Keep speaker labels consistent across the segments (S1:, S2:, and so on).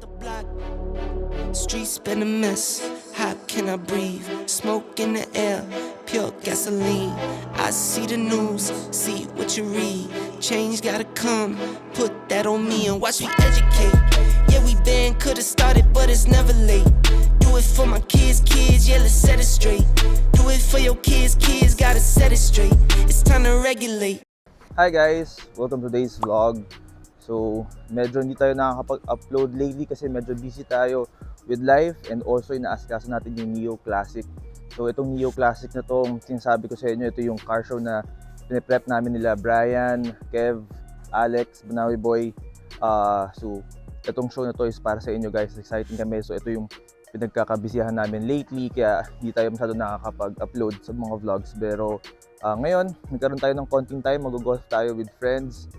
S1: the block. Streets been a mess. How can I breathe? Smoke in the air, pure gasoline. I see the news, see what you read. Change gotta come, put that on me and watch me educate. Yeah, we been coulda started, but it's never late. Do it for my kids, yeah, let's set it straight. Do it for your kids, gotta set it straight. It's time to regulate.
S2: Hi guys! Welcome to today's vlog. So, medyo hindi tayo nakakapag-upload lately kasi medyo busy tayo with life and also inaasikaso natin yung Neo Classic. So, itong Neo Classic na to, sinasabi ko sa inyo, ito yung car show na piniprep namin nila Brian, Kev, Alex, Banawi Boy. So, itong show na to is para sa inyo guys. Exciting kami. So, ito yung pinagkakabisihan namin lately kaya hindi tayo masyado nakakapag-upload sa mga vlogs. Pero ngayon, nagkaroon tayo ng konting time, mag-golf tayo with friends.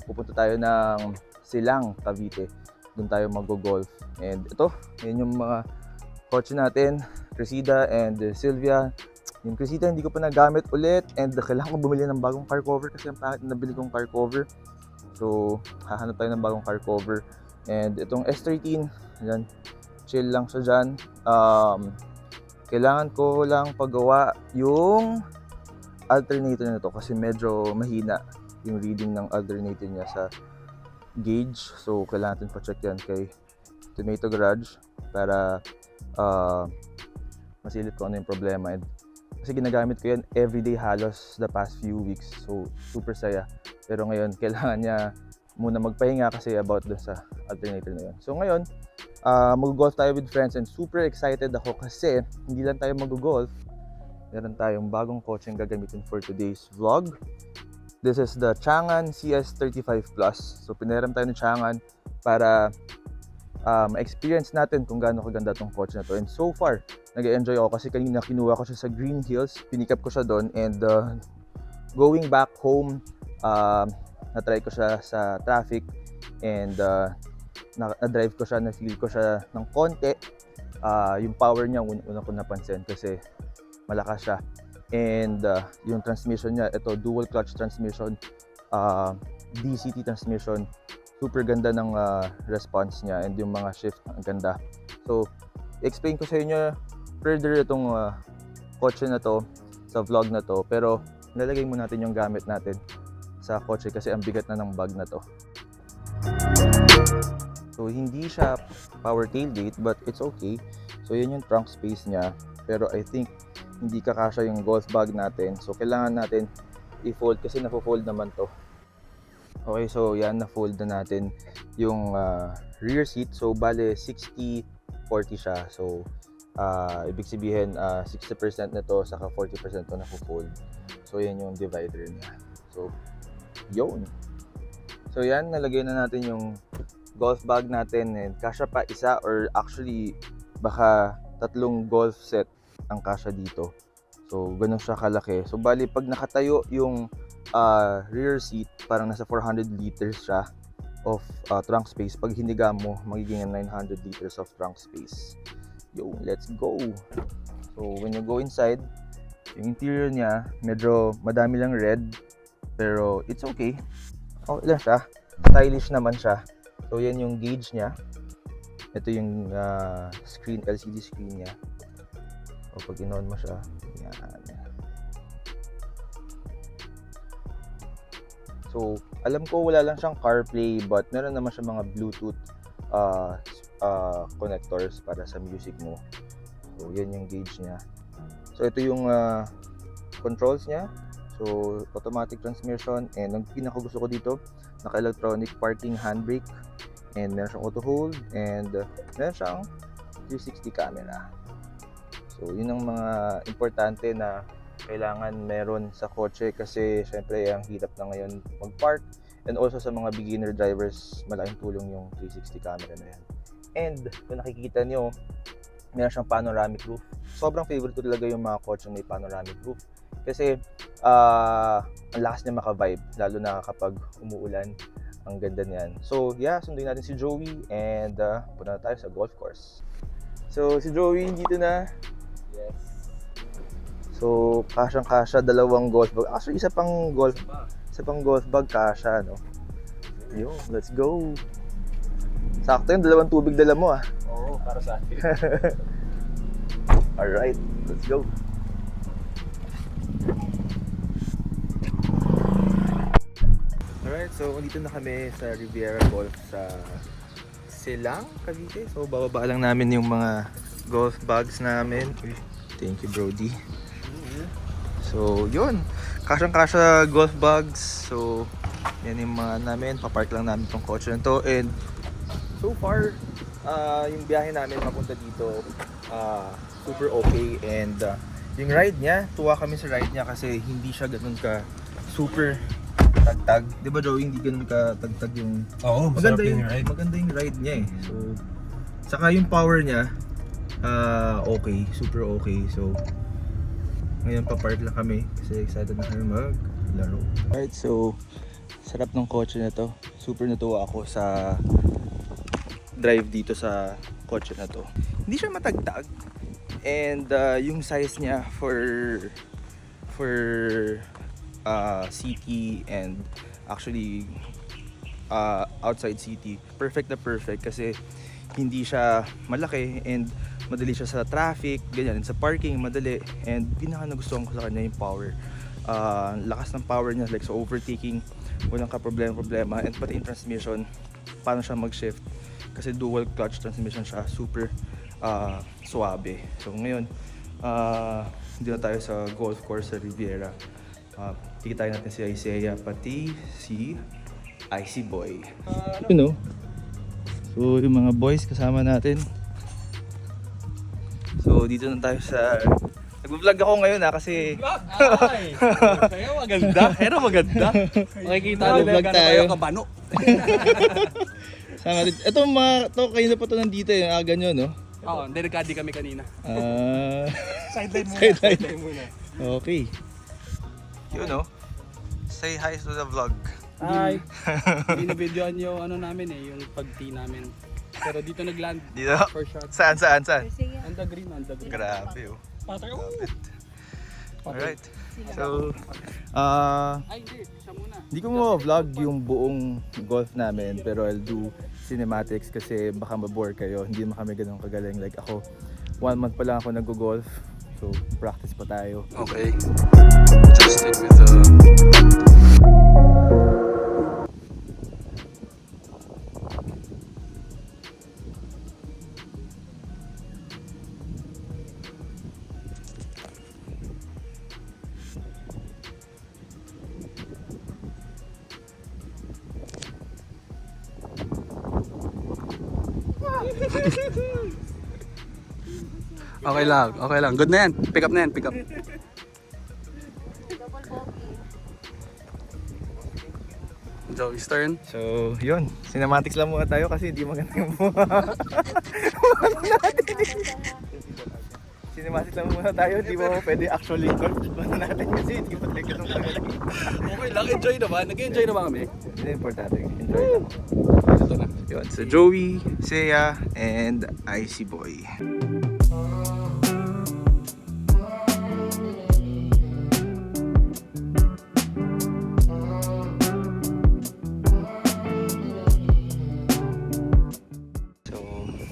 S2: Pupunta tayo ng Silang, Cavite. Doon tayo mag-golf. And ito, yun yung mga kotse natin, Cressida and Sylvia. Yung Cressida hindi ko pa nagamit ulit and kailangan ko bumili ng bagong car cover kasi ang pangit na nabili kong car cover. So, hahanap tayo ng bagong car cover. And itong S13, yan, chill lang siya dyan. Kailangan ko lang paggawa yung alternator na to kasi medyo mahina yung reading ng alternator niya sa gauge. So, kailangan natin pa-check yan kay Tomato Garage para masilip ko ano yung problema. And, kasi ginagamit ko yan everyday halos the past few weeks. So, super saya. Pero ngayon, kailangan niya muna magpahinga kasi about dun sa alternator na yun. So, ngayon, mag-golf tayo with friends and super excited ako kasi hindi lang tayo mag-golf. Meron tayong bagong kotseng gagamitin for today's vlog. This is the Changan CS35 Plus. So, pinahiram tayo ng Changan para ma-experience natin kung gaano kaganda tong kotse na to. And so far, nag-enjoy ako kasi kanina kinuha ko siya sa Green Hills. Pinikap ko siya doon and going back home, na-try ko siya sa traffic and na-drive ko siya, na-feel ko siya ng konti. Yung power niya, una ko napansin kasi malakas siya. And yung transmission niya, ito dual clutch transmission, DCT transmission, super ganda ng response niya and yung mga shift ang ganda. So, explain ko sa inyo further itong kotse na to sa vlog na to, pero nilalagay muna natin yung gamit natin sa kotse kasi ang bigat na ng bag na to. So, hindi siya power tailgate but it's okay. So, yun yung trunk space niya, pero I think hindi kakasya yung golf bag natin. So, kailangan natin i-fold kasi na-fold naman to. Okay, so yan, na-fold na natin yung rear seat. So, bale 60-40 siya. So, ibig sabihin 60% na to, saka 40% to na-fold. So, yan yung divider niya. So, yun. So, yan, nalagay na natin yung golf bag natin. And kasya pa isa or actually baka 3 golf set ang kasya dito. So, ganun siya kalaki. So, bali, pag nakatayo yung rear seat, parang nasa 400 liters siya of trunk space. Pag hiniga mo, magiging 900 liters of trunk space. Yo, let's go! So, when you go inside, yung interior niya, medyo madami lang red. Pero, it's okay. Okay lang siya. Stylish naman siya. So, yan yung gauge niya. Ito yung screen, LCD screen niya. O pag in-on mo siya, yan. So, alam ko wala lang siyang CarPlay but meron naman siya mga Bluetooth connectors para sa music mo. So, yan yung gauge niya. So, ito yung controls niya. So, automatic transmission and ang pinakagusto ko dito, naka-electronic parking handbrake and meron siyang auto hold and meron siyang 360 camera. So, yun ang mga importante na kailangan meron sa kotse kasi syempre ang hirap na ngayon mag-park and also sa mga beginner drivers malaking tulong yung 360 camera na yan. And kung nakikita nyo, meron siyang panoramic roof. Sobrang favorite ko talaga yung mga kotse may panoramic roof kasi ang lakas niya maka-vibe lalo na kapag umuulan. Ang ganda niyan. So yeah, sunduin natin si Joey and punta na tayo sa golf course. So si Joey dito na.
S3: Yes.
S2: So, kasyang-kasya, dalawang golf bag. Actually, isa pang golf bag kasya, no? Yo, let's go! Sakto yung 2 tubig dala mo ah.
S3: Oo, para sa atin.
S2: Alright, let's go. Alright, so dito na kami sa Riviera Golf sa Silang, Cavite. So bababa lang namin yung mga golf bags namin. Uy, thank you Brody. So yun, kasyang-kasya golf bags. So yan yung mga namin, papark lang namin tong kotse na to. And so far, yung biyahe namin papunta dito, super okay. And yung ride niya, tuwa kami sa ride niya kasi hindi siya ganun ka super tagtag. Di ba Joey, hindi ganun ka tagtag yung...
S3: Oo,
S2: maganda yung ride. Maganda yung ride niya eh. So, saka yung power niya, okay, super okay. So, ngayon papark lang kami kasi excited na kami maglaro. Alright, so sarap ng kotse na to. Super natuwa ako sa drive dito sa kotse na to. Hindi siya matagtag. And yung size niya for city and actually outside city, perfect na perfect kasi hindi siya malaki and madali siya sa traffic, ganyan, sa parking madali. And pinaka nagustuhan ko sa kanya yung power. Lakas ng power niya, like so overtaking walang ka problema. And pati yung transmission, paano siya mag-shift kasi dual clutch transmission siya, super suabe. So ngayon dito na tayo sa golf course sa Riviera. Kikitayin natin si Isaiah pati si Icy Boy. You know, so yung mga boys kasama natin. So dito na tayo sa... Nag-vlog ako ngayon kasi...
S3: Ay! Kaya maganda. Pero maganda. Makikita nila
S2: Vlog
S3: gano'n
S2: tayo.
S3: kayo kabano.
S2: Sama din. Ito mga to kayo na pa to nandito yung aga nyo, no?
S3: Oo, delikadi kami kanina.
S2: Sideline
S3: muna.
S2: Sideline.
S3: muna.
S2: Okay. You know, say hi to the vlog.
S3: Hi! Binibidyoan yung ano namin yung pag-tee namin. Pero dito nag-land.
S2: Dito?
S3: For shot.
S2: Saan?
S3: On the green.
S2: Grabe oh.
S3: Patay
S2: Alright. So,
S3: Ay, hindi. Siya muna.
S2: hindi ko ma-vlog yung buong golf namin pero I'll do cinematics kasi baka ma-bore kayo. Hindi naman kami ganun kagaling. Like ako, 1 month pa lang ako nag-golf. So, practice pa tayo.
S3: Okay. Just stick with the... Okay lang. Good na yan. Pick up na yan, pick up. Joey's turn.
S2: So, yun. Cinematics lang muna tayo kasi hindi maganda yung buha. Cinematics lang muna tayo. Hindi mo pwede actually golf natin kasi hindi mo talaga ganun kagaling.
S3: Okay lang, enjoy naman. Nag-enjoy naman kami.
S2: Hindi importante. Enjoy lang.
S3: Ito na.
S2: Yun. So, Joey, Seiya, and Icy Boy.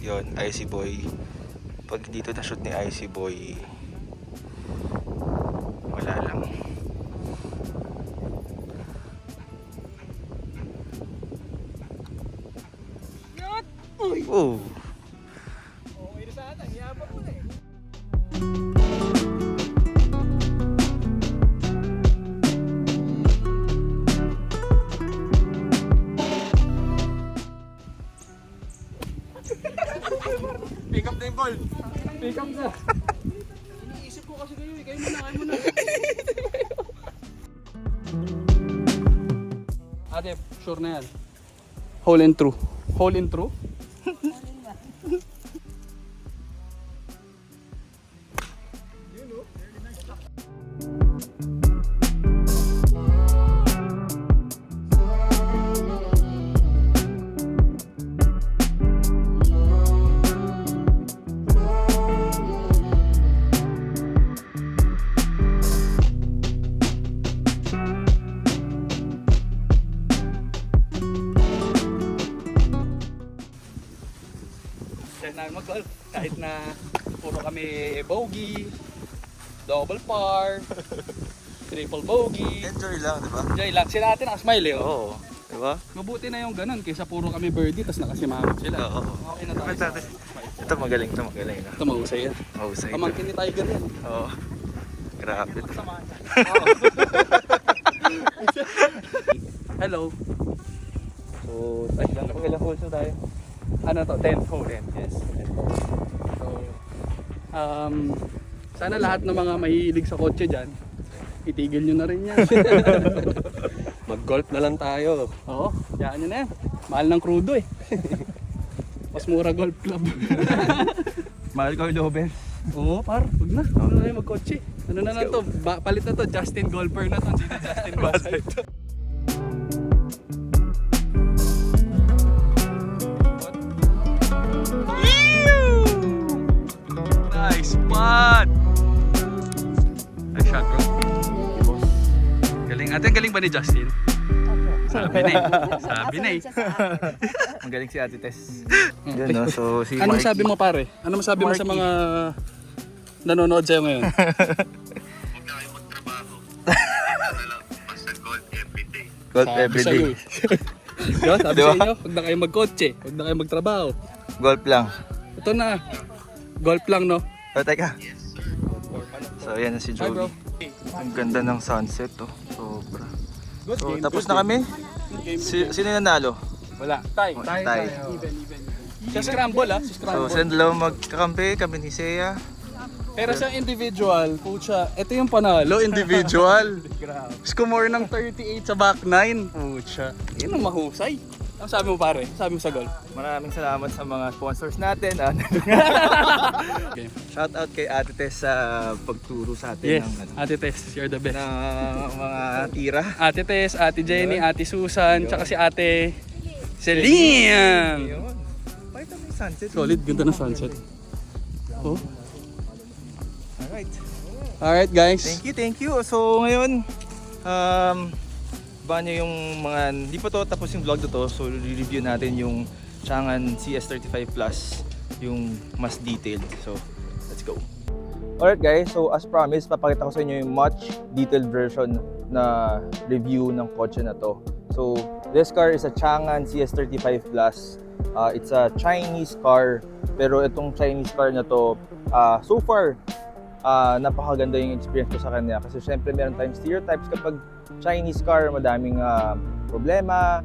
S2: Yun, Icy Boy. Pag dito na shoot ni Icy Boy, wala lang. Uy! Oh!
S3: Okay na sana, hiyabang mo na eh. Pick up na yung ball. Pick up na. Iniisip ko kasi kayo eh. Kayo muna. Ate, sure na yan. Hole and through. Hole and through? try namin mag-golf. Kahit na puro kami bogey, double par, triple bogey.
S2: Enjoy lang, di ba?
S3: Enjoy lang. Sila natin nakasmile eh.
S2: Oo.
S3: Oh.
S2: Di ba?
S3: Mabuti na yung ganun kaysa puro kami birdie tapos nakasimangot sila.
S2: Oo.
S3: Okay na tayo.
S2: Ito magaling, ito magaling.
S3: Ito mahusay yan.
S2: Mahusay.
S3: Pamangkin ni Tiger yan.
S2: Oo. Grabe.
S3: Hello.
S2: So, ilang holes na tayo?
S3: Ano to? 10th hole.
S2: Yes.
S3: So, sana lahat ng mga mahilig sa kotse dyan, itigil nyo na rin yan.
S4: Mag-golf na lang tayo.
S3: Oo, yan nyo na yan. Mahal ng krudo eh. Mas mura golf club.
S2: Mahal ko yung Loben.
S3: Oo, par. Huwag na. Huwag na tayo magkotse. Ano na lang to? Palit na to. Justin Golfer na to. Hindi na Justin Basay. Nice spot! Nice shot, bro. Galing. Ate, galing ba ni Justin? Sabi na eh. Sabi na eh.
S2: Magaling si Ate Tess. Yun, no? So, si
S3: Anong
S2: Marky.
S3: sabi mo pare? Ano masabi mo sa
S2: Marky.
S3: mga nanonood sa'yo ngayon?
S2: Golf
S3: Sabi
S2: every
S3: sa'yo
S2: day.
S3: eh. Yo, sabi
S2: Di ba?
S3: sa inyo, huwag na kayo magkotse, huwag na kayo magtrabaho.
S2: Golf lang.
S3: Ito na, golf lang no?
S2: Oh, teka. So, ayan na si
S3: Hi bro.
S2: Joey. Ang ganda ng sunset, oh. Sobra. So, tapos na kami. Sino yung nanalo?
S3: Wala. Tie.
S2: Oh, tie.
S3: Even. Si Scramble si
S2: So,
S3: Scramble.
S2: send love magkakampi. Kami ni Seiya.
S3: Pero sa individual, pucha, ito yung panalo, individual. Score ng 38 sa back 9. Pucha, yun ang mahusay. Ano sabi mo pare? Sabi mo sa golf?
S2: Maraming salamat sa mga sponsors natin.
S3: Okay.
S2: Shout out kay Ate Tess sa pagturo sa atin
S3: Yes,
S2: ng, ano,
S3: Ate Tess, you're the best.
S2: ng mga tira.
S3: Ate Tess, Ate Jenny, Ate Susan, tsaka si Ate Celine.
S2: Yun. Pakita mo yung sunset.
S3: Solid, ganda ng sunset. Oh.
S2: Alright.
S3: Alright guys.
S2: Thank you. So ngayon, banyo yung mga, hindi pa to tapos yung vlog na to. So review natin yung Chang'an CS35 Plus, yung mas detailed. So let's go. Alright guys, so as promised, papakita ko sa inyo yung much detailed version na review ng kotse na to. So this car is a Chang'an CS35 Plus. It's a Chinese car, pero itong Chinese car na to, so far, napakaganda yung experience ko sa kanya kasi syempre meron tayong stereotypes kapag Chinese car, madaming problema,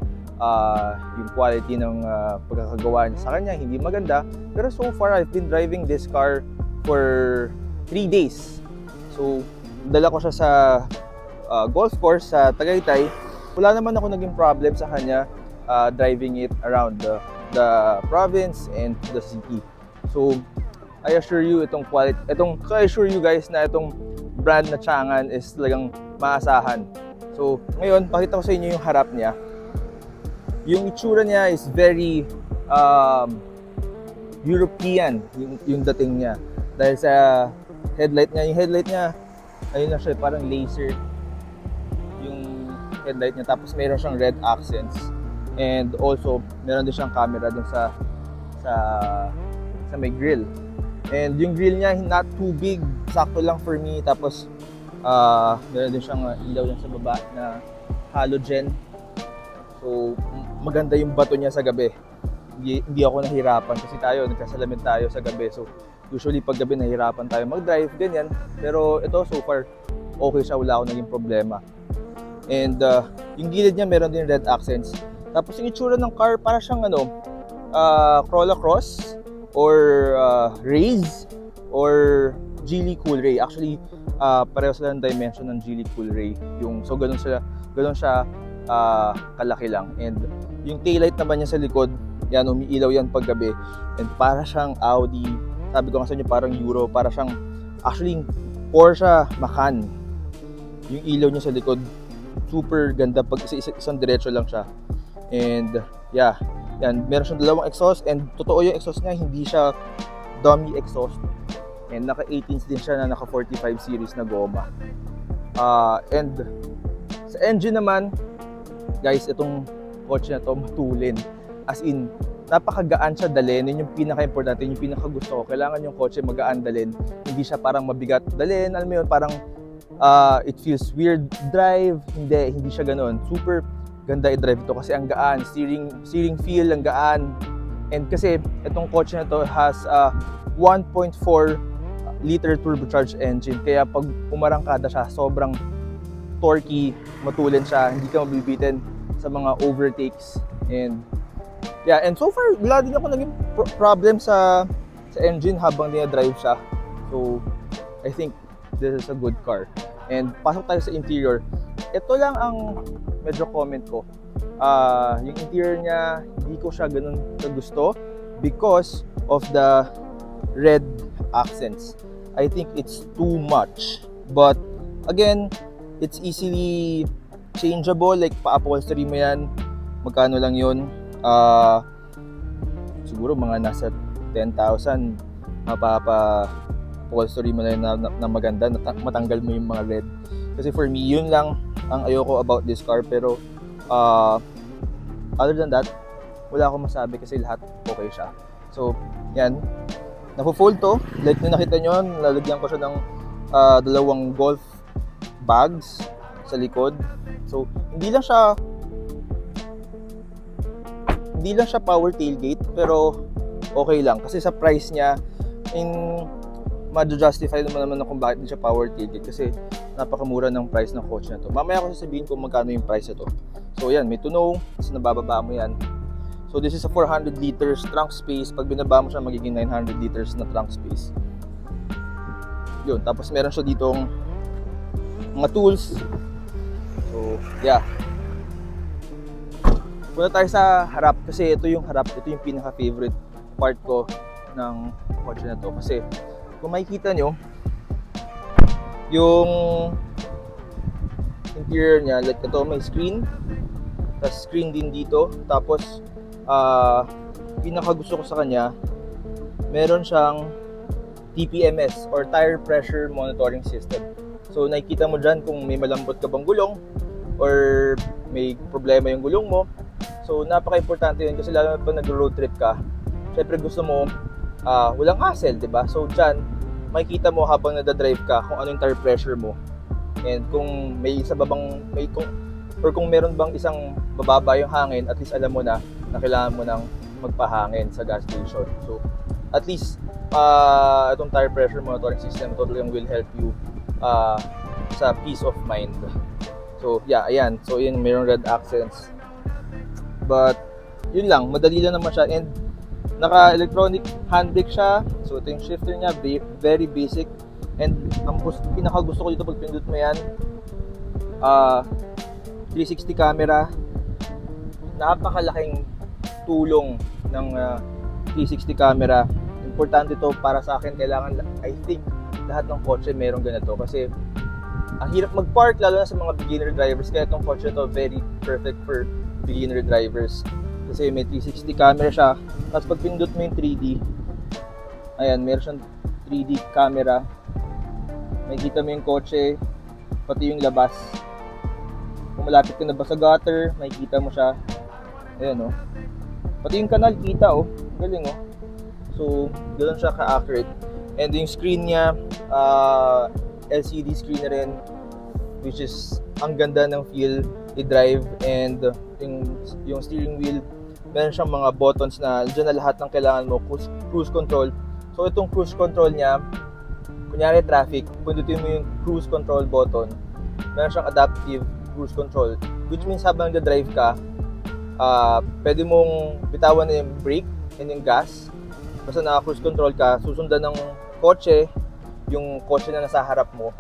S2: yung quality ng pagkakagawa niya sa kanya hindi maganda, pero so far I've been driving this car for 3 days. So dala ko siya sa golf course sa Tagaytay, wala naman ako naging problem sa kanya driving it around the province and the city. So I assure you I assure you guys na itong brand na Chang'an is talagang maasahan. So, ngayon, pakita ko sa inyo yung harap niya. Yung itsura niya is very European, yung dating niya. Dahil sa headlight niya, ayun na siya, parang laser yung headlight niya. Tapos meron siyang red accents. And also, meron din siyang camera dun sa may grill. And yung grill niya, not too big, sakto lang for me. Tapos, meron din siyang ilaw yan sa baba na halogen. So, maganda yung bato niya sa gabi. Hindi ako nahirapan kasi nagkasalamin tayo sa gabi. So, usually pag gabi nahirapan tayo mag-drive, ganyan. Pero ito, so far, okay siya, wala akong naging problema. And yung gilid niya, meron din red accents. Tapos yung itsura ng car, para siyang Corolla Cross, or Raze, or Geely Coolray. Actually, pareho sila ng dimension ng Geely Coolray. So ganun siya kalaki lang. And yung taillight naman niya sa likod, yan, umiilaw yan pag gabi. And para siyang Audi, sabi ko nga sa inyo, parang Euro, para siyang actually Porsche Macan. Yung ilaw niya sa likod, super ganda pag isang diretso lang siya. And yeah, yan, meron siyang dalawang exhaust, and totoo yung exhaust niya, hindi siya dummy exhaust. And naka 18s din siya na naka 45 series na goma. And sa engine naman, guys, itong kotse na to matulin. As in, napakagaan siya dalhin. Yun yung pinaka-importante, yung pinaka-gusto ko. Kailangan yung kotse magaan dalhin. Hindi siya parang mabigat dalhin. Alam mo yun, parang it feels weird drive. Hindi siya ganoon. Super ganda i-drive ito kasi ang gaan. Steering feel, ang gaan. And kasi itong kotse na to has a 1.4 liter turbocharged engine. Kaya pag umarangkada siya, sobrang torquey, matulin siya. Hindi ka mabibitin sa mga overtakes. And yeah, and so far, wala din ako naging problem sa engine habang dinadrive siya. So, I think this is a good car. And pasok tayo sa interior. Ito lang ang medyo comment ko. Yung interior niya, hindi ko siya ganun kagusto because of the red accents. I think it's too much. But, again, it's easily changeable. Like, pa-upholstery mo yan. Magkano lang yun? Siguro mga nasa 10,000 mapapa-upholstery mo na yun na maganda, matanggal mo yung mga red. Kasi for me, yun lang ang ayoko about this car. Pero other than that, wala akong masabi kasi lahat okay siya. So, yan. Napo-fold to. Like nung nakita nyo, lalagyan ko siya ng dalawang golf bags sa likod. So, hindi lang siya power tailgate, pero okay lang kasi sa price niya ma-justify naman kung bakit hindi siya power tailgate kasi napakamura ng price ng coach na to. Mamaya ko sasabihin kung magkano yung price nito. So yan, may tunog, tapos nabababa mo yan. So this is a 400 liters trunk space. Pag binaba mo siya, magiging 900 liters na trunk space. Yun, tapos meron siya ditong mga tools. So yeah. Punta tayo sa harap kasi ito yung pinaka-favorite part ko ng kotse na to. Kasi kung makikita nyo, yung interior niya, like ito may screen, tapos screen din dito. Tapos pinaka-gusto ko sa kanya, meron siyang TPMS or Tire Pressure Monitoring System. So nakikita mo dyan kung may malambot ka bang gulong or may problema yung gulong mo. So, napaka-importante yun kasi lalo na pag nag-road trip ka, syempre gusto mo walang hassle, diba? So, dyan, makikita mo habang nadadrive ka kung ano yung tire pressure mo. And kung may isa babang, kung meron bang isang bababa yung hangin, at least alam mo na kailangan mo nang magpahangin sa gas station. So, at least, itong tire pressure monitoring system totally will help you sa peace of mind. So, yeah, ayan. So, yun, mayroong red accents. But, yun lang, madali lang naman siya and naka-electronic handbrake siya. So, ito yung shifter niya, very basic. And ang pinaka-gusto ko dito pag pindot mo yan, 360 camera. Napakalaking tulong ng 360 camera. Importante to para sa akin, kailangan, I think, lahat ng kotse meron ganito. Kasi, ang hirap mag-park, lalo na sa mga beginner drivers. Kaya itong kotse to very perfect for beginner drivers kasi may 360 camera siya. Tapos pag pindot mo yung 3D, ayan, meron siyang 3D camera, makikita mo yung kotse pati yung labas. Kung malapit ka na ba sa gutter, makikita mo siya, ayan pati yung kanal kita galing So ganoon siya ka-accurate. And yung screen niya, LCD screen na rin, which is ang ganda ng feel i-drive. And yung steering wheel, meron siyang mga buttons na dyan na lahat ng kailangan mo, cruise control. So itong cruise control niya, kunyari traffic, pindutin mo yung cruise control button, meron siyang adaptive cruise control, which means habang nag-drive ka, pwede mong bitawan na yung brake and yung gas. Basta naka-cruise control ka, susundan ng kotse, yung kotse na nasa harap mo,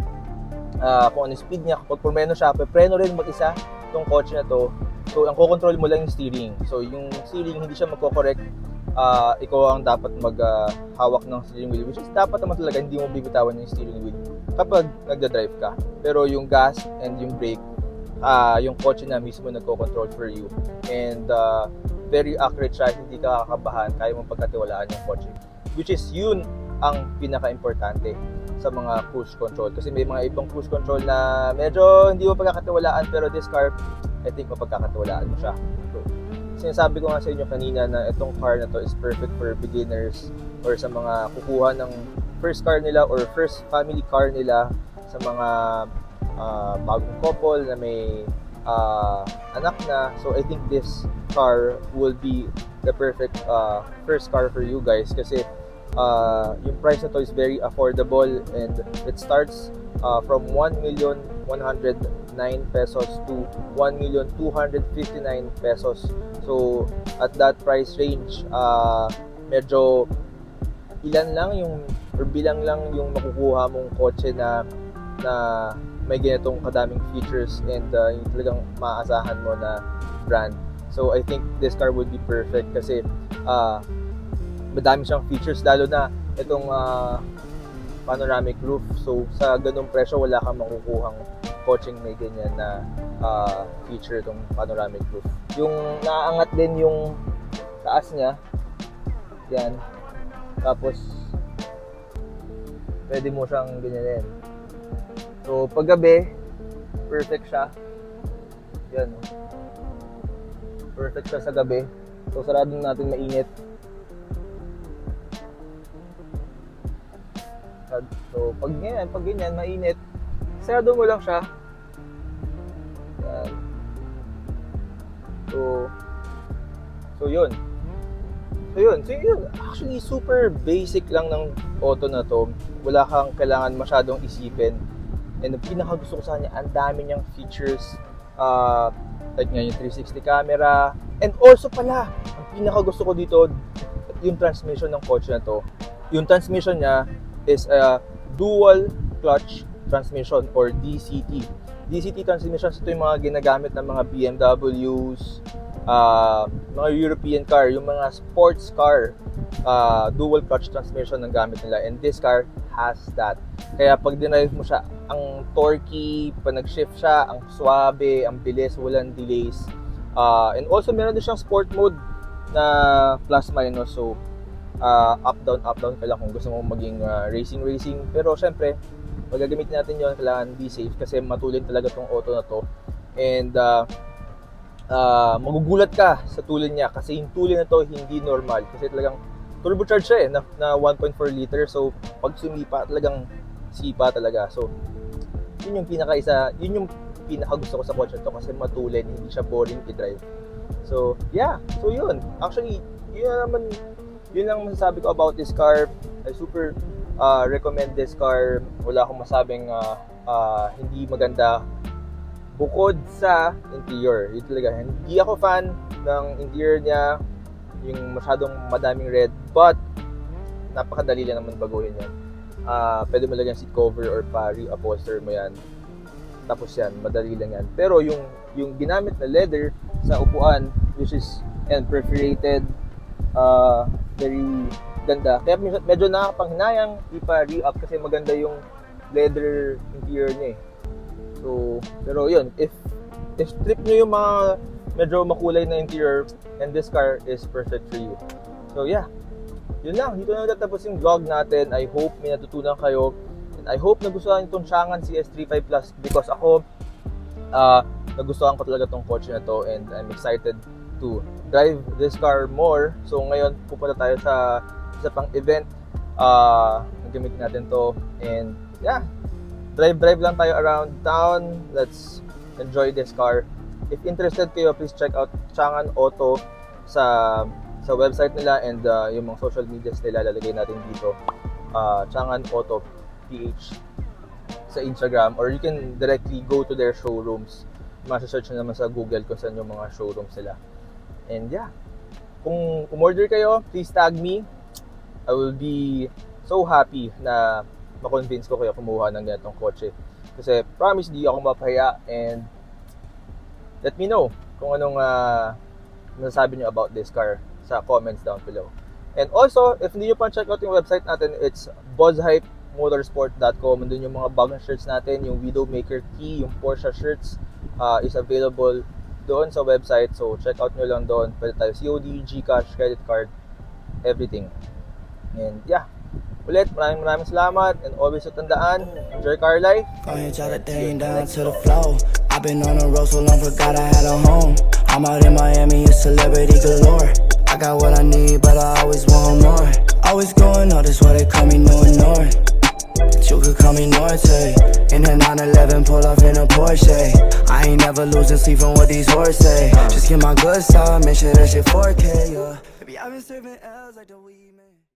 S2: kung ano yung speed niya. Kapag preno siya, preno rin mag-isa itong kotse na to. So, ang kukontrol mo lang yung steering. So, yung steering, hindi siya magko-correct. Ikaw ang dapat maghawak ng steering wheel, which is dapat naman talaga hindi mo bibitawan yung steering wheel kapag nagda-drive ka. Pero yung gas and yung brake, yung kotse na mismo nagko-control for you. And very accurate siya, hindi ka kakabahan, kaya mong pagkatiwalaan yung kotse. Which is yun ang pinaka-importante sa mga cruise control. Kasi may mga ibang cruise control na medyo hindi mo pagkakatiwalaan, pero this car, I think mapagkakatiwalaan mo siya. So, sinasabi ko nga sa inyo kanina na itong car na to is perfect for beginners or sa mga kukuha ng first car nila or first family car nila, sa mga bagong couple na may anak na. So I think this car will be the perfect first car for you guys kasi yung price na to is very affordable and it starts from 1,109 pesos to 1,259 pesos. So at that price range, medyo ilan lang yung or bilang lang yung makukuha mong kotse na may ganitong kadaming features and yung talagang maaasahan mo na brand. So I think this car would be perfect kasi madami siyang features, lalo na itong panoramic roof. So sa ganung presyo wala kang makukuhang kotseng may ganyan na feature itong panoramic roof. Yung naaangat din yung taas niya, yan. Tapos pwede mo siyang ganyan din. So paggabi, perfect siya. Yan. Perfect siya sa gabi. So sarado natin mainit. So pag ganyan mainit, sarado mo lang siya. Yan. So yun. Actually, super basic lang ng auto na to. Wala kang kailangan masyadong isipin. And ang pinaka gusto ko sa kanya, ang dami niyang features. Like nga yung 360 camera. And also pala, ang pinaka gusto ko dito, yung transmission ng kotse na to. Yung transmission niya is a dual clutch transmission or DCT. DCT transmission, ito yung mga ginagamit ng mga BMWs, mga European car, yung mga sports car, dual clutch transmission ang gamit nila, and this car has that. Kaya pag dinrive mo siya, ang torquey, pag nag-shift siya, ang suabe, ang bilis, walang delays. And also meron din siyang sport mode na plus minus, so up down ka lang kung gusto mo maging racing. Pero syempre pag gagamitin natin yon, kailangan be safe kasi matulin talaga tong auto na to. And magugulat ka sa tulin niya kasi yung tulin na to hindi normal kasi talagang turbocharged siya na 1.4 liter. So pag sumipa, talagang sipa talaga. So yun yung pinaka gusto ko sa kotse to kasi matulin, hindi siya boring i-drive. So yeah, so yun. Actually, yun lang masasabi ko about this car. I super recommend this car. Wala akong masabing hindi maganda. Bukod sa interior, yun talaga. Hindi ako fan ng interior niya, yung masyadong madaming red, but napakadali lang naman baguhin yan. Pwede mo lagyan seat cover or pa-reupholster mo yan. Tapos yan, madali lang yan. Pero yung ginamit na leather sa upuan, which is perforated, very ganda. Kaya medyo nakakapanghinayang ipa-re-up kasi maganda yung leather interior niya eh. So, pero yun, if trip nyo yung mga medyo makulay na interior, and this car is perfect for you. So yeah, yun lang. Dito na natatapos yung vlog natin. I hope may natutunan kayo. And I hope nagustuhan itong Changan CS35 Plus because ako, nagustuhan ko talaga itong kotse na to and I'm excited to drive this car more. So ngayon, pupunta tayo sa isa pang event. Nagamit natin to and yeah, drive lang tayo around town. Let's enjoy this car. If interested kayo, please check out Changan Auto sa website nila and yung mga social medias nila lalagay natin dito. Changan Auto PH sa Instagram, or you can directly go to their showrooms. Masa-search na naman sa Google kung saan yung mga showrooms nila. And yeah, kung umorder kayo, please tag me. I will be so happy na ma-convince ko kayo kumuha ng ganitong kotse. Kasi promise, di ako mapahiya, and let me know kung anong nasasabi nyo about this car sa comments down below. And also, if hindi nyo pa check out yung website natin, it's buzzhypemotorsport.com. Andun yung mga bagong shirts natin, yung Widowmaker tee, yung Porsche shirts is available doon sa website. So check out nyo lang doon. Pwede tayo COD, Gcash, credit card, everything. And yeah, ulit, maraming salamat, and always tandaan, enjoy car life.
S1: Go ahead, drop that thing down to the floor. I've been on the road so long, forgot I had a home.
S5: I'm out in Miami, a celebrity galore. I got what I need, but I always want more. Always going up, that's why they call me no ignore. But you could call me Norte. In a 911, pull off in a Porsche. I ain't never losing sleep on what these hoes say. Just get my good side, make sure that shit 4K, yeah. Baby, I've been serving L's like the weed man.